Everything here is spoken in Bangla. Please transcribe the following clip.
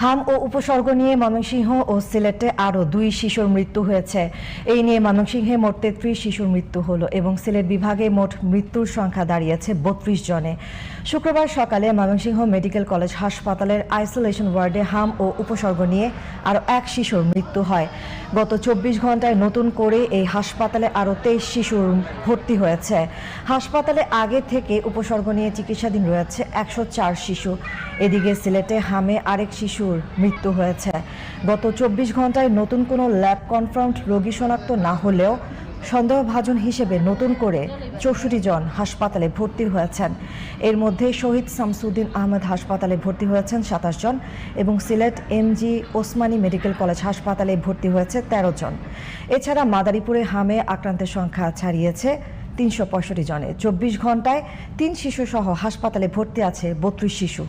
হাম ও উপসর্গ নিয়ে ময়মনসিংহ ও সিলেটে আরও 2 শিশুর মৃত্যু হয়েছে। এই নিয়ে ময়মনসিংহে মোট 33 শিশুর মৃত্যু হলো এবং সিলেট বিভাগে মোট মৃত্যুর সংখ্যা দাঁড়িয়েছে 32 জনে। শুক্রবার সকালে ময়মনসিংহ মেডিকেল কলেজ হাসপাতালের আইসোলেশন ওয়ার্ডে হাম ও উপসর্গ নিয়ে আরও 1 শিশুর মৃত্যু হয়। গত 24 ঘন্টায় নতুন করে এই হাসপাতালে আরও 23 শিশুর ভর্তি হয়েছে। হাসপাতালে আগে থেকে উপসর্গ নিয়ে চিকিৎসাধীন রয়েছে 104 শিশু। এদিকে সিলেটে হামে আরেক শিশুর মৃত্যু হয়েছে। গত 24 ঘন্টায় নতুন কোনো ল্যাব কনফার্মড রোগী শনাক্ত না হলেও সন্দেহভাজন হিসেবে নতুন করে 64 জন হাসপাতালে ভর্তি হয়েছেন। এর মধ্যে শহীদ শামসুদ্দিন আহমেদ হাসপাতালে ভর্তি হয়েছেন 27 জন এবং Sylhet MG Osmani medical college হাসপাতালে ভর্তি হয়েছে 13 জন। এছাড়া মাদারীপুরে হামে আক্রান্তের সংখ্যা ছাড়িয়েছে 365 জনে। 24 ঘন্টায় 3 শিশু সহ হাসপাতালে ভর্তি আছে 32 শিশু।